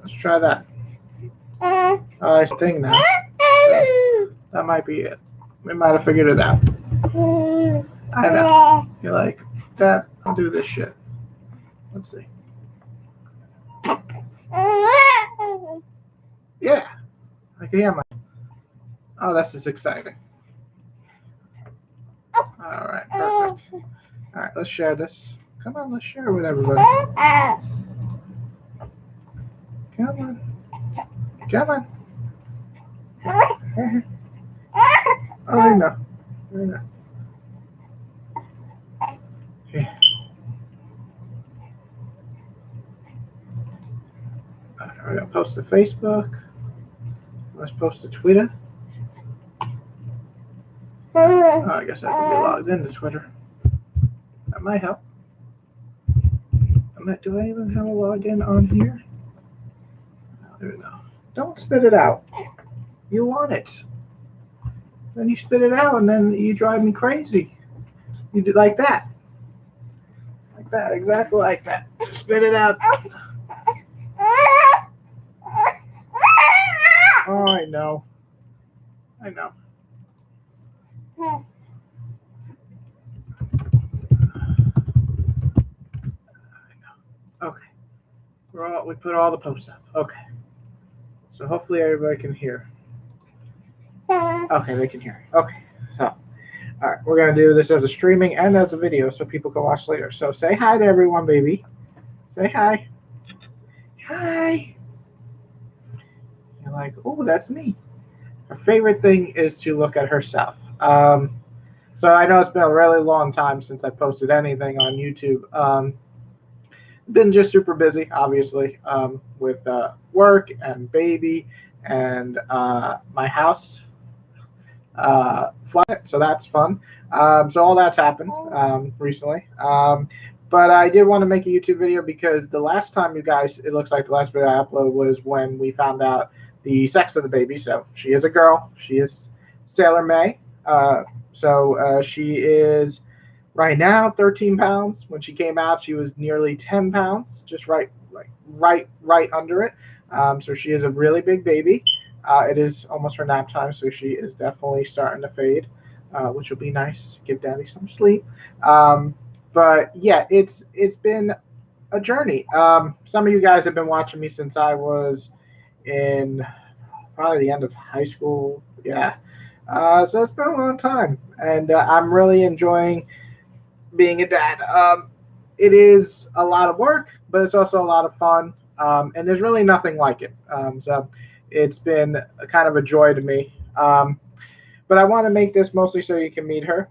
Let's try that. It's a thing now. So that might be it. We might have figured it out. I know. You're like, Dad, I'll do this shit. Let's see. Yeah. I can hear my. Oh, this is exciting. Alright, perfect. Alright, let's share this. Come on, let's share with everybody. Come on. Come on. Oh, I know. I know. Yeah. We're going to post to Facebook. Let's post to Twitter. Oh, I guess I have to be logged into Twitter. That might help. Do I even have a login on here? I don't know. Don't spit it out. You want it. Then you spit it out and then you drive me crazy. You do like that. Like that, exactly like that. Spit it out. Oh, I know. I know. Okay. We put all the posts up. Okay. So hopefully everybody can hear. Okay, they can hear. Okay. So, all right, we're going to do this as a streaming and as a video so people can watch later. So say hi to everyone, baby. Say hi. Hi. You're like, oh, that's me. Her favorite thing is to look at herself. So I know it's been a really long time since I posted anything on YouTube. Been just super busy, obviously, with work and baby and my house flat. So that's fun. So all that's happened recently. But I did want to make a YouTube video because the last time it looks like the last video I uploaded was when we found out the sex of the baby. So she is a girl. She is Sailor May. So she is right now 13 pounds. When she came out, she was nearly 10 pounds, just right under it. So she is a really big baby. It is almost her nap time, so she is definitely starting to fade, which will be nice. Give Daddy some sleep. But yeah, it's been a journey. Some of you guys have been watching me since I was in probably the end of high school. Yeah. So it's been a long time, and I'm really enjoying being a dad. It is a lot of work, but it's also a lot of fun, and there's really nothing like it. So it's been kind of a joy to me. But I want to make this mostly so you can meet her.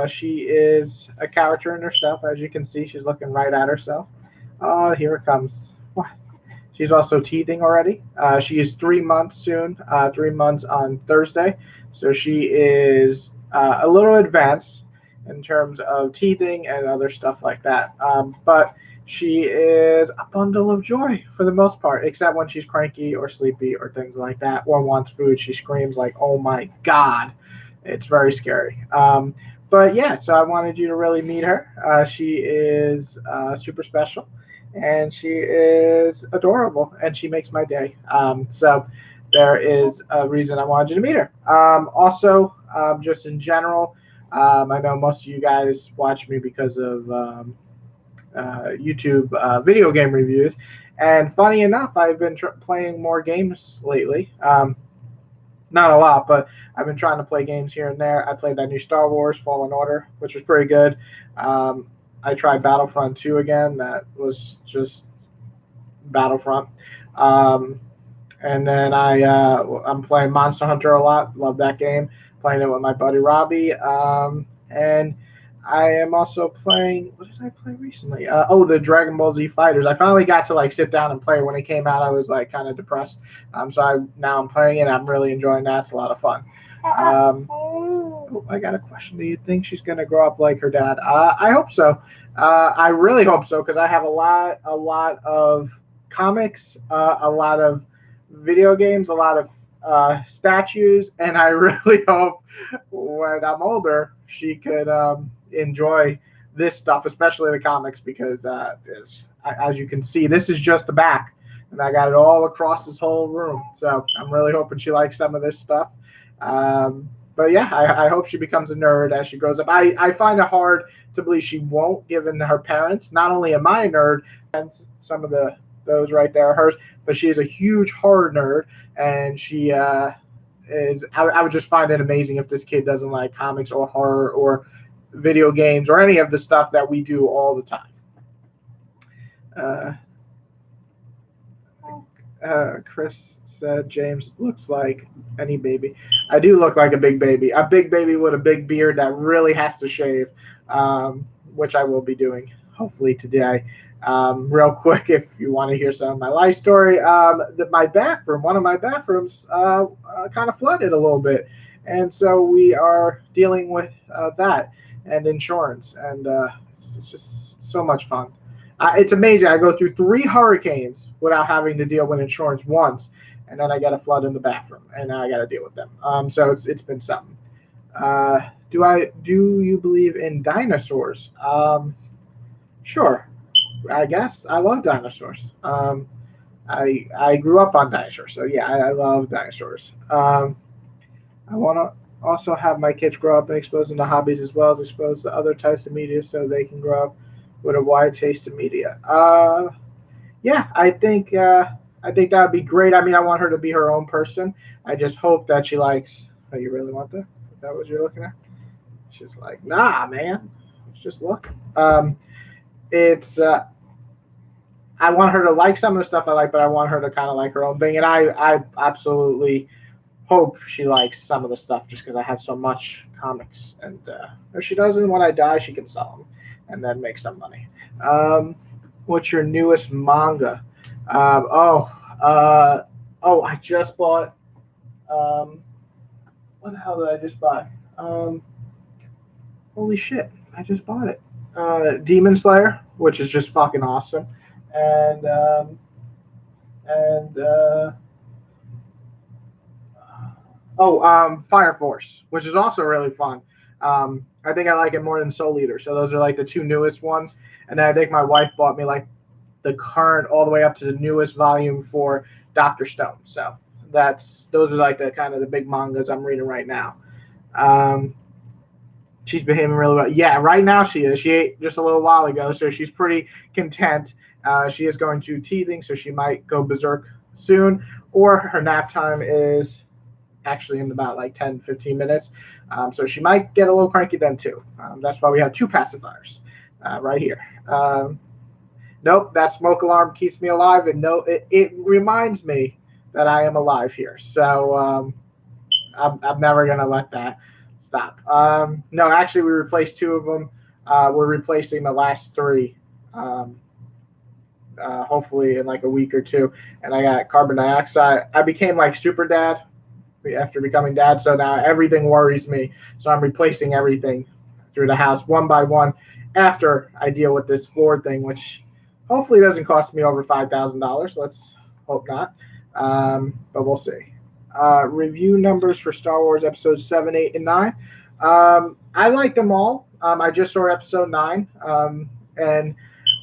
She is a character in herself. As you can see, she's looking right at herself. Oh, here it comes. What? She's also teething already. She is 3 months soon, 3 months on Thursday. So she is a little advanced in terms of teething and other stuff like that. But she is a bundle of joy for the most part, except when she's cranky or sleepy or things like that, or wants food. She screams like, oh my God. It's very scary. But yeah, so I wanted you to really meet her. She is super special, and she is adorable, and she makes my day. So there is a reason I wanted you to meet her. Also, just in general, I know most of you guys watch me because of YouTube video game reviews. And funny enough, I've been playing more games lately. Not a lot, but I've been trying to play games here and there. I played that new Star Wars Fallen Order, which was pretty good. I tried Battlefront 2 again. That was just Battlefront. And then I'm playing Monster Hunter a lot. Love that game. Playing it with my buddy Robbie. And I am also playing. What did I play recently? The Dragon Ball Z Fighters. I finally got to sit down and play. When it came out, I was kind of depressed. So now I'm playing it. I'm really enjoying that. It's a lot of fun. I got a question. Do you think she's gonna grow up like her dad? I hope so. I really hope so because I have a lot of comics, a lot of video games, a lot of statues, and I really hope when I'm older she could enjoy this stuff, especially the comics, because as you can see, this is just the back. and I got it all across this whole room. So I'm really hoping she likes some of this stuff. But yeah, I hope she becomes a nerd as she grows up. I find it hard to believe she won't, given her parents. Not only am I a nerd, and some of those right there are hers, but she is a huge horror nerd, and she is. I would just find it amazing if this kid doesn't like comics or horror or video games or any of the stuff that we do all the time. Chris said James looks like any baby. I do look like a big baby with a big beard that really has to shave, which I will be doing hopefully today. Real quick, if you want to hear some of my life story, my bathroom, one of my bathrooms, kind of flooded a little bit, and so we are dealing with that and insurance, and it's just so much fun. It's amazing. I go through 3 hurricanes without having to deal with insurance once, and then I got a flood in the bathroom, and now I got to deal with them. So it's been something. Do you believe in dinosaurs? Sure. I guess I love dinosaurs. I grew up on dinosaurs, so yeah, I love dinosaurs. I want to also have my kids grow up and expose them to hobbies as well as expose to other types of media, so they can grow up with a wide taste of media. Yeah, I think that would be great. I mean, I want her to be her own person. I just hope that she likes. Oh, you really want that? Is that what you're looking at? She's like, nah, man. Let's just look. It's. I want her to like some of the stuff I like, but I want her to kind of like her own thing. And I absolutely hope she likes some of the stuff just because I have so much comics. And if she doesn't, when I die, she can sell them and then make some money. What's your newest manga? I just bought. What the hell did I just buy? Holy shit! I just bought it. Demon Slayer, which is just fucking awesome, and Fire Force, which is also really fun. I think I like it more than Soul Eater. So those are like the 2 newest ones. And then I think my wife bought me like the current all the way up to the newest volume for Dr. Stone. So those are like the kind of the big mangas I'm reading right now. She's behaving really well. Yeah, right now she is. She ate just a little while ago, so she's pretty content. She is going to teething, so she might go berserk soon. Or her nap time is actually in about like 10, 15 minutes. So she might get a little cranky then too. That's why we have 2 pacifiers right here. Nope, that smoke alarm keeps me alive. And no, it reminds me that I am alive here. So I'm never going to let that stop. No, actually, we replaced 2 of them. We're replacing the last 3. Hopefully in like a week or 2. And I got carbon dioxide. I became like super dad after becoming dad, so now everything worries me. So I'm replacing everything through the house one by one after I deal with this Ford thing, which hopefully doesn't cost me over $5,000. Let's hope not, but we'll see. Review numbers for Star Wars episodes 7, 8, and 9. I like them all. I just saw episode 9, and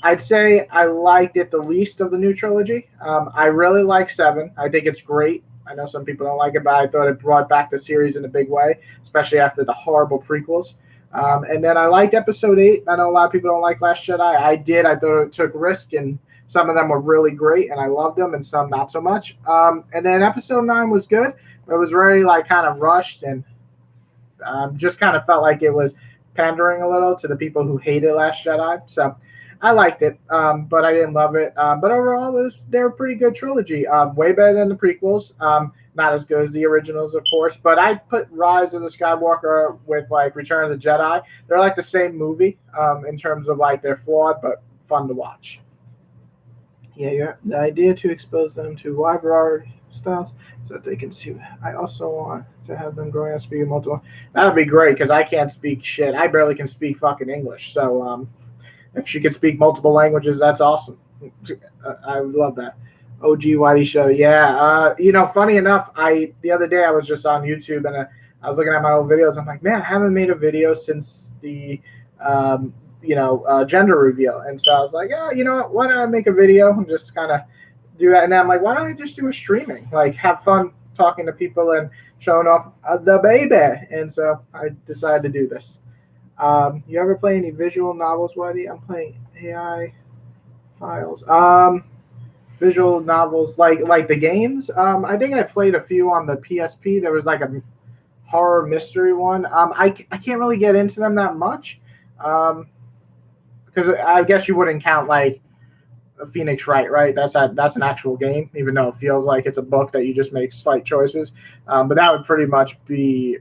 I'd say I liked it the least of the new trilogy. I really like 7. I think it's great. I know some people don't like it, but I thought it brought back the series in a big way, especially after the horrible prequels. And then I liked episode 8. I know a lot of people don't like Last Jedi. I did. I thought it took risk, and some of them were really great, and I loved them, and some not so much. And then episode 9 was good. It was very like kind of rushed, and just kind of felt like it was pandering a little to the people who hated Last Jedi. So I liked it, but I didn't love it. But overall, they're a pretty good trilogy. Way better than the prequels. Not as good as the originals, of course. But I put Rise of the Skywalker with like Return of the Jedi. They're like the same movie in terms of like they're flawed but fun to watch. Yeah, the idea to expose them to wide variety styles so that they can see. I also want to have them growing up speaking multiple. That would be great because I can't speak shit. I barely can speak fucking English. So if she could speak multiple languages, that's awesome. I would love that. OG Whitey show. Yeah. Funny enough, the other day I was just on YouTube and I was looking at my old videos. I'm like, man, I haven't made a video since the gender reveal. And so I was like, oh, you know what? Why don't I make a video and just kind of do that. And then I'm like, why don't I just do a streaming? Like, have fun talking to people and showing off the baby. And so I decided to do this. You ever play any visual novels, Whitey? I'm playing AI Files. Visual novels like the games. I think I played a few on the PSP. There was like a horror mystery one. I can't really get into them that much. Because I guess you wouldn't count like Phoenix Wright, right? That's an actual game, even though it feels like it's a book that you just make slight choices. But that would pretty much be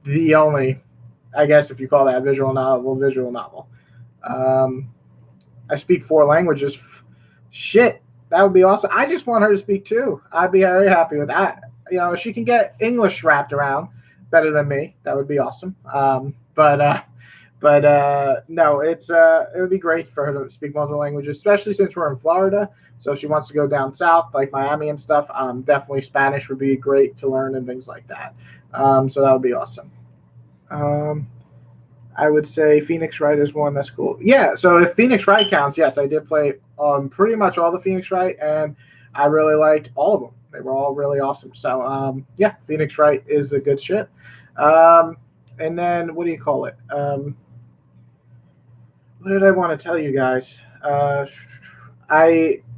the only, I guess, if you call that a visual novel. I speak 4 languages. Shit, that would be awesome. I just want her to speak 2. I'd be very happy with that. You know, if she can get English wrapped around better than me, that would be awesome. But no, it would be great for her to speak multiple languages, especially since we're in Florida. So if she wants to go down south, like Miami and stuff, definitely Spanish would be great to learn and things like that. So that would be awesome. I would say Phoenix Wright is one. That's cool. Yeah, so if Phoenix Wright counts, yes, I did play pretty much all the Phoenix Wright, and I really liked all of them. They were all really awesome. So, yeah, Phoenix Wright is a good shit. And then, what do you call it? What did I want to tell you guys?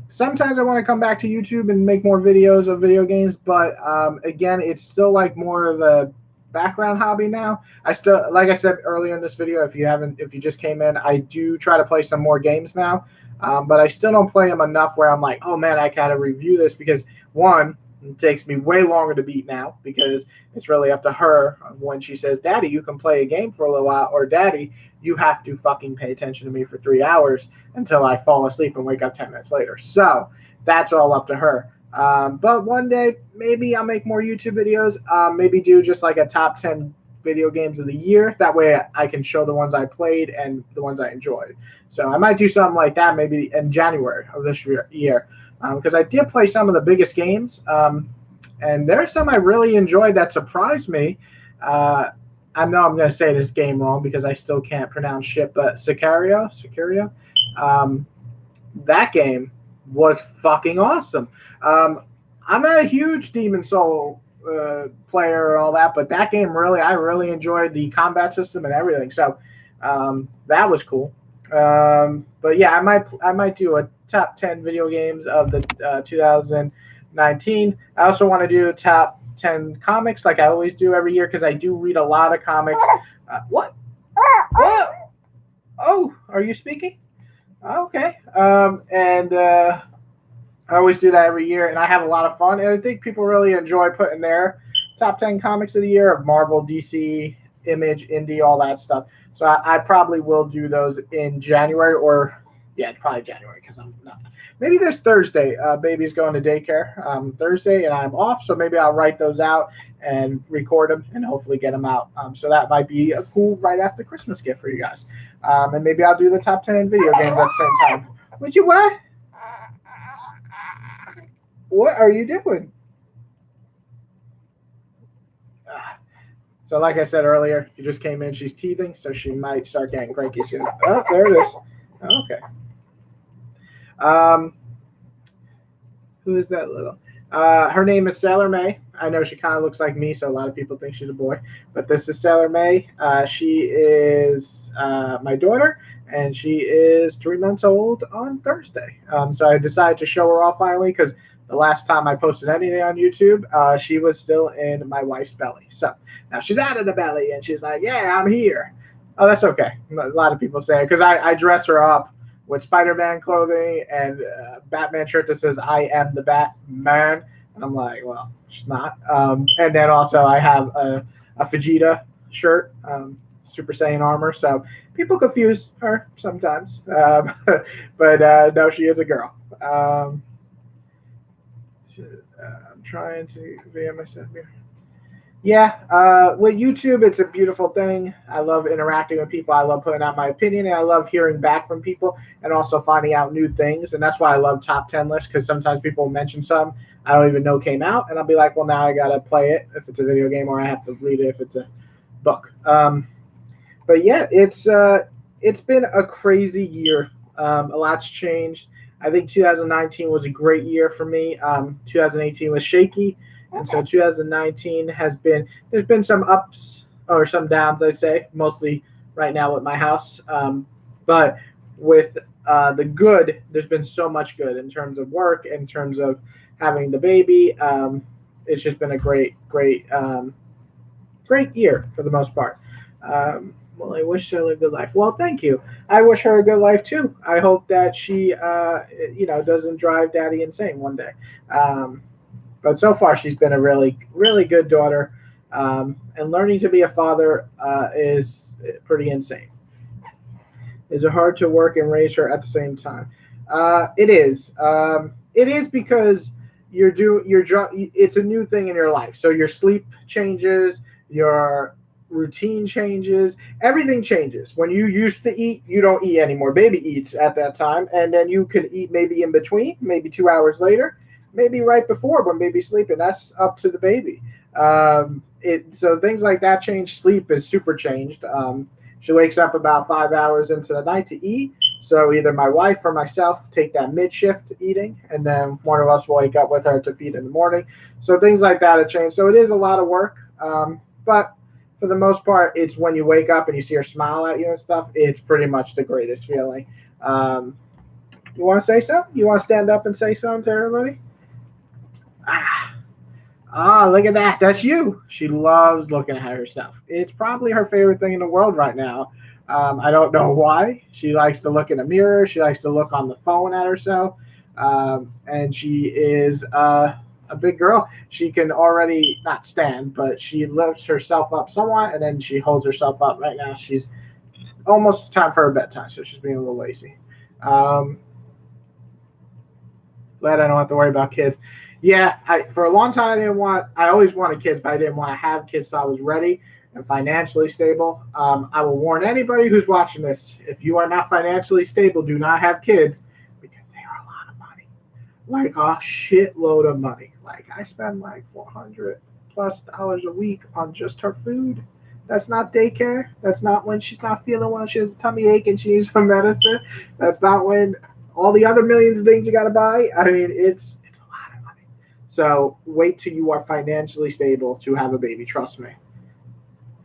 Sometimes I want to come back to YouTube and make more videos of video games, but again, it's still like more of a background hobby now. I still, like I said earlier in this video, if you just came in, I do try to play some more games now, but I still don't play them enough where I'm like, oh man, I gotta review this, because one, it takes me way longer to beat now, because it's really up to her when she says, Daddy, you can play a game for a little while, or Daddy, you have to fucking pay attention to me for 3 hours until I fall asleep and wake up 10 minutes later. So that's all up to her. But one day, maybe I'll make more YouTube videos. Maybe do just like a top 10 video games of the year. That way I can show the ones I played and the ones I enjoyed. So I might do something like that maybe in January of this year. Because I did play some of the biggest games. And there's some I really enjoyed that surprised me. I know I'm going to say this game wrong because I still can't pronounce shit, but Sicario, that game was fucking awesome. I'm not a huge Demon Soul player and all that, but that game I really enjoyed the combat system and everything. So that was cool. But yeah, I might do a top 10 video games of the 2019. I also want to do a top 10 comics like I always do every year, because I do read a lot of comics. What? Oh, are you speaking? Okay. And I always do that every year, and I have a lot of fun. And I think people really enjoy putting their top 10 comics of the year of Marvel, DC, Image, Indie, all that stuff. So I probably will do those in January, or probably January, because I'm not. Maybe this Thursday, baby's going to daycare Thursday, and I'm off, so maybe I'll write those out and record them and hopefully get them out. So that might be a cool right after Christmas gift for you guys. And maybe I'll do the top 10 video games at the same time. Would you what? What are you doing? So like I said earlier, if you just came in, she's teething, so she might start getting cranky soon. Oh, there it is. Okay. Who is that little? Her name is Sailor May. I know she kind of looks like me, so a lot of people think she's a boy. But this is Sailor May. She is my daughter, and she is 3 months old on Thursday. So I decided to show her off finally, because the last time I posted anything on YouTube, she was still in my wife's belly. So now she's out of the belly, and she's like, yeah, I'm here. Oh, that's okay. A lot of people say it, because I dress her up with Spider-Man clothing and a Batman shirt that says I am the Batman. And I'm like, well, she's not. And then also I have a Vegeta shirt, Super Saiyan armor. So people confuse her sometimes. But no, she is a girl. I'm trying to video myself here. Yeah, with YouTube, it's a beautiful thing. I love interacting with people. I love putting out my opinion, and I love hearing back from people and also finding out new things. And that's why I love top 10 lists, because sometimes people mention some I don't even know came out, and I'll be like, well, now I got to play it if it's a video game, or I have to read it if it's a book. But yeah, it's been a crazy year. A lot's changed. I think 2019 was a great year for me. 2018 was shaky, and so 2019 there's been some ups or some downs, I'd say, mostly right now with my house. But with the good, there's been so much good in terms of work, in terms of having the baby. It's just been a great year for the most part. Well, I wish her a good life. Well, thank you. I wish her a good life too. I hope that she, doesn't drive Daddy insane one day. But so far, she's been a really, really good daughter. And learning to be a father is pretty insane. Is it hard to work and raise her at the same time? It is. It is because it's a new thing in your life. So your sleep changes, your routine changes, everything changes. When you used to eat, you don't eat anymore. Baby eats at that time, and then you could eat maybe in between, maybe 2 hours later, maybe right before when baby's sleeping. That's up to the baby. So things like that change. Sleep is super changed. She wakes up about 5 hours into the night to eat. So either my wife or myself take that mid-shift eating, and then one of us will wake up with her to feed in the morning. So things like that have changed. So it is a lot of work. But for the most part, it's when you wake up and you see her smile at you and stuff, it's pretty much the greatest feeling. You want to say something? You want to stand up and say something to everybody? Look at that. That's you. She loves looking at herself. It's probably her favorite thing in the world right now. I don't know why. She likes to look in a mirror. She likes to look on the phone at herself. And she is a big girl. She can already not stand, but she lifts herself up somewhat, and then she holds herself up. Right now, she's almost time for her bedtime, so she's being a little lazy. Glad I don't have to worry about kids. Yeah, for a long time, I always wanted kids, but I didn't want to have kids till I was ready and financially stable. I will warn anybody who's watching this, if you are not financially stable, do not have kids, because they are a lot of money. Like a shitload of money. Like I spend like $400+ a week on just her food. That's not daycare. That's not when she's not feeling well, she has a tummy ache and she needs some medicine. That's not when all the other millions of things you got to buy. I mean, it's a lot of money. So wait till you are financially stable to have a baby. Trust me.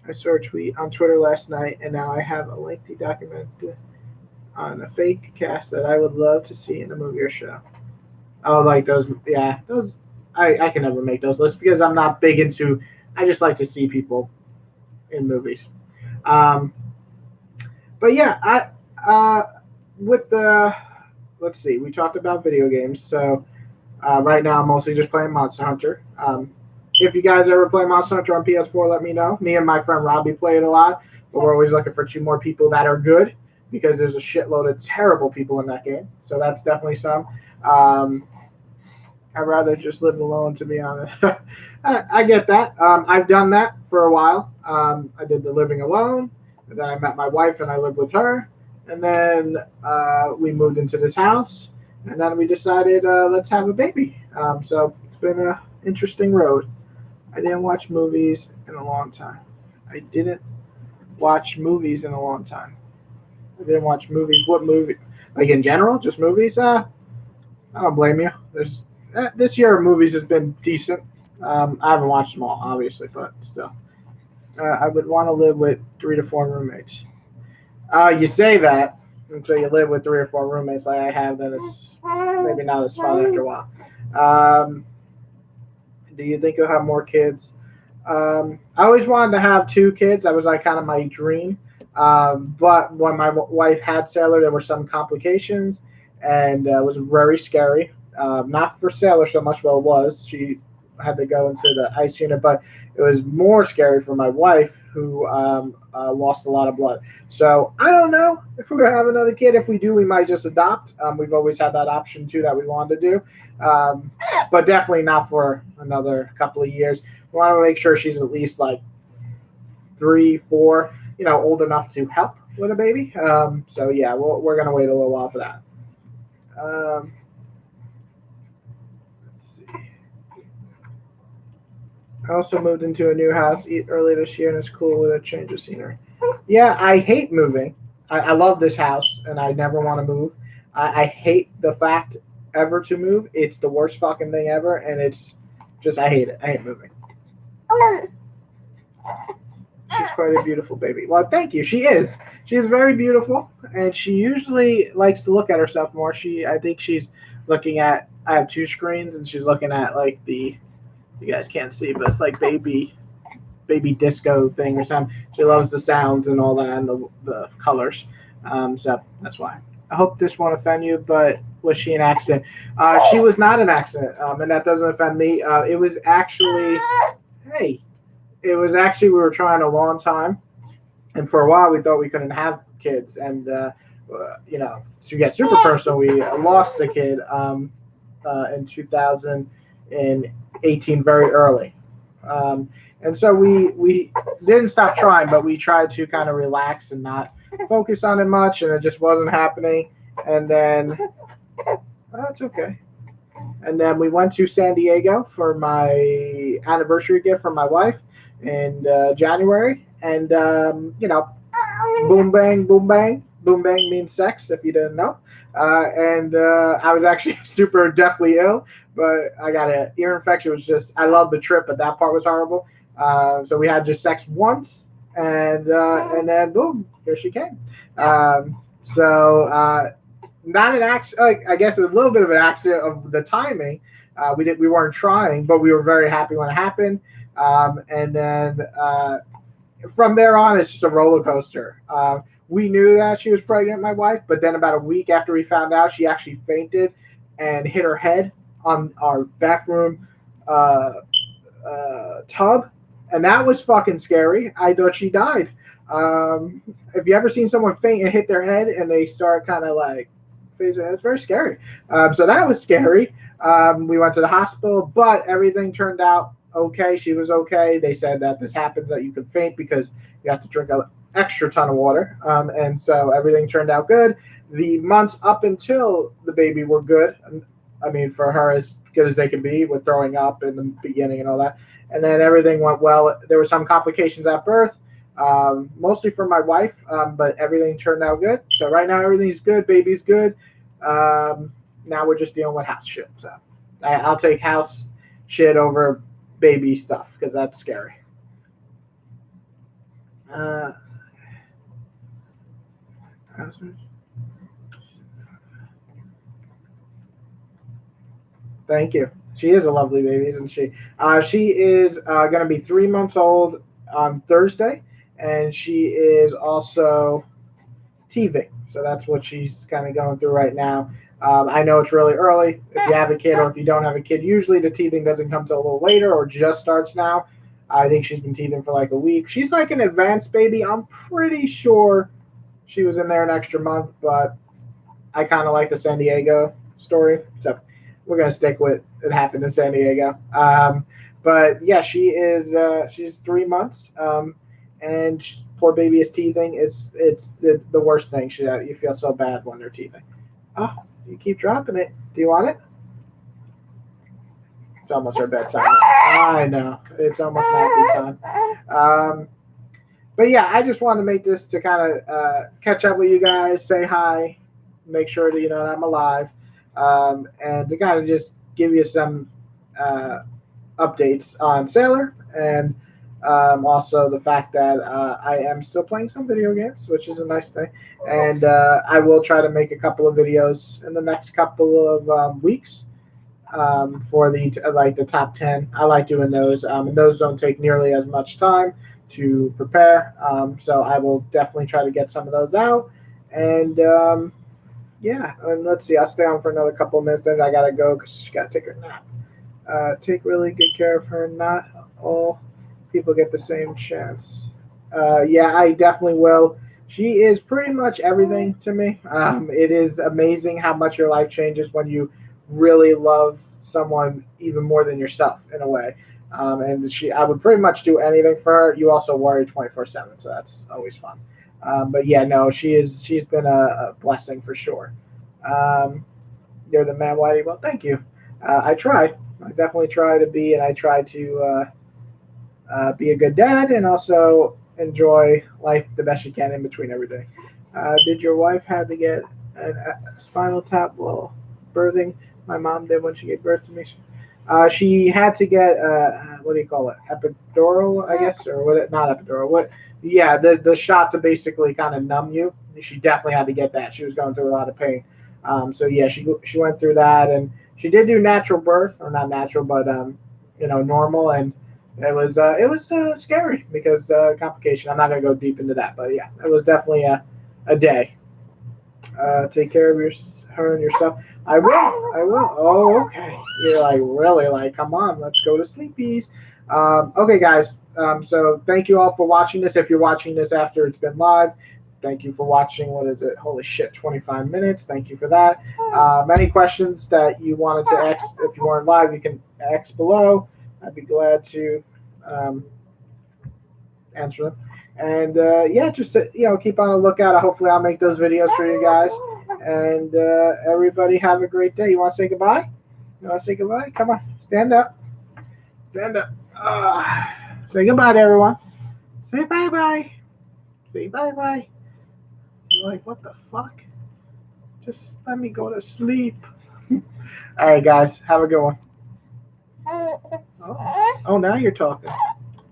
I saw a tweet on Twitter last night, and now I have a lengthy document on a fake cast that I would love to see in a movie or show. Oh, like those. Yeah, those. I can never make those lists because I'm not big into. I just like to see people in movies. But yeah, with the. Let's see. We talked about video games, so right now I'm mostly just playing Monster Hunter. If you guys ever play Monster Hunter on PS4, let me know. Me and my friend Robbie play it a lot, but we're always looking for 2 more people that are good because there's a shitload of terrible people in that game. So that's definitely some. I'd rather just live alone, to be honest. I get that. I've done that for a while. I did the living alone, and then I met my wife and I lived with her, and then we moved into this house, and then we decided let's have a baby. So it's been an interesting road. I didn't watch movies in a long time. I didn't watch movies in a long time. I didn't watch movies. What movie? Like in general, just movies? I don't blame you. This year movies has been decent. I haven't watched them all, obviously, but still. I would want to live with 3 to 4 roommates. You say that until you live with 3 or 4 roommates like I have, then it's maybe not as fun after a while. Do you think you'll have more kids? I always wanted to have 2 kids. That was like kind of my dream. But when my wife had Sailor, there were some complications, and it was very scary. Not for Sailor so much, well, it was. She had to go into the ice unit, but it was more scary for my wife, who lost a lot of blood. So I don't know if we're going to have another kid. If we do, we might just adopt. We've always had that option, too, that we wanted to do. But definitely not for another couple of years. We want to make sure she's at least like 3, 4, old enough to help with a baby. So yeah, we're going to wait a little while for that. Let's see. I also moved into a new house early this year, and it's cool with a change of scenery. Yeah, I hate moving. I love this house, and I never want to move. I hate the fact ever to move. It's the worst fucking thing ever, and it's just I hate it. I hate moving. She's quite a beautiful baby. Well, thank you. She is. She is very beautiful, and she usually likes to look at herself more. I think she's looking at. I have two screens, and she's looking at like the. You guys can't see, but it's like baby disco thing or something. She loves the sounds and all that, and the colors. So that's why. I hope this won't offend you, but was she an accident? She was not an accident, and that doesn't offend me. It was actually. Hey. It was actually we were trying a long time, and for a while we thought we couldn't have kids, and to get super personal, we lost a kid in 2018 very early, and so we didn't stop trying, but we tried to kind of relax and not focus on it much, and it just wasn't happening. And then it's okay. And then we went to San Diego for my anniversary gift from my wife in January, and boom bang, boom bang, boom bang means sex if you didn't know. And I was actually super deathly ill, but I got an ear infection. It was just I loved the trip, but that part was horrible. So we had just sex once, and then boom, here she came. Not an accident. I guess a little bit of an accident of the timing. We weren't trying, but we were very happy when it happened. And then from there on, it's just a roller coaster. We knew that she was pregnant, my wife, but then about a week after we found out, she actually fainted and hit her head on our bathroom tub, and that was fucking scary. I thought she died. Have you ever seen someone faint and hit their head and they start kind of like, it's very scary. So that was scary. We went to the hospital, but everything turned out okay. She was okay. They said that this happens, that you could faint because you have to drink an extra ton of water. And so everything turned out good. The months up until the baby were good. I mean, for her, as good as they can be with throwing up in the beginning and all that. And then everything went well. There were some complications at birth, mostly for my wife, but everything turned out good. So right now everything's good. Baby's good. Now we're just dealing with house shit. So I'll take house shit over baby stuff because that's scary. Thank you. She is a lovely baby, isn't she? She is going to be 3 months old on Thursday, and she is also teething. So that's what she's kind of going through right now. I know it's really early. If you have a kid or if you don't have a kid, usually the teething doesn't come till a little later or just starts now. I think she's been teething for like a week. She's like an advanced baby. I'm pretty sure she was in there an extra month, but I kind of like the San Diego story. So we're going to stick with it happened in San Diego. But yeah, she's 3 months. And poor baby is teething. It's the worst thing. You feel so bad when they're teething. Oh, you keep dropping it. Do you want it? It's almost her bedtime. I know. It's almost nappy time. But yeah, I just wanted to make this to kind of catch up with you guys, say hi, make sure that you know that I'm alive, and to kind of just give you some updates on Sailor, and also the fact that I am still playing some video games, which is a nice thing. And I will try to make a couple of videos in the next couple of weeks for the top 10. I like doing those, and those don't take nearly as much time to prepare. So I will definitely try to get some of those out. And yeah, and let's see. I'll stay on for another couple of minutes. Then I gotta go because she gotta take her nap. Take really good care of her. Not all people get the same chance. Yeah, I definitely will. She is pretty much everything to me. It is amazing how much your life changes when you really love someone even more than yourself in a way. And I would pretty much do anything for her. You also worry 24/7, so that's always fun. But yeah, no, she's been a blessing for sure. You're the man, Whitey. Well, thank you. I try. I definitely try to be, and I try to be a good dad and also enjoy life the best you can in between every day. Did your wife have to get a spinal tap? Well, birthing. My mom did when she gave birth to me. She had to get what do you call it? Epidural, I guess, or what? Not epidural. What? Yeah, the shot to basically kind of numb you. She definitely had to get that. She was going through a lot of pain. So yeah, she went through that, and she did do natural birth, or not natural, but normal, and it was scary because complication. I'm not gonna go deep into that, but yeah, it was definitely a day. Take care of her and yourself. I will. I will. Oh, okay. You're like, really? Like, come on, let's go to sleepies. Okay, guys. So thank you all for watching this. If you're watching this after it's been live, thank you for watching. What is it? Holy shit, 25 minutes. Thank you for that. Any questions that you wanted to ask, if you weren't live, you can ask below. I'd be glad to answer them. And yeah, just keep on the lookout. Hopefully, I'll make those videos for you guys. And everybody have a great day. You want to say goodbye? You want to say goodbye? Come on, stand up. Stand up. Say goodbye to everyone. Say bye bye. Say bye bye. You're like, what the fuck? Just let me go to sleep. All right, guys, have a good one. Oh, now you're talking.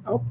Oh.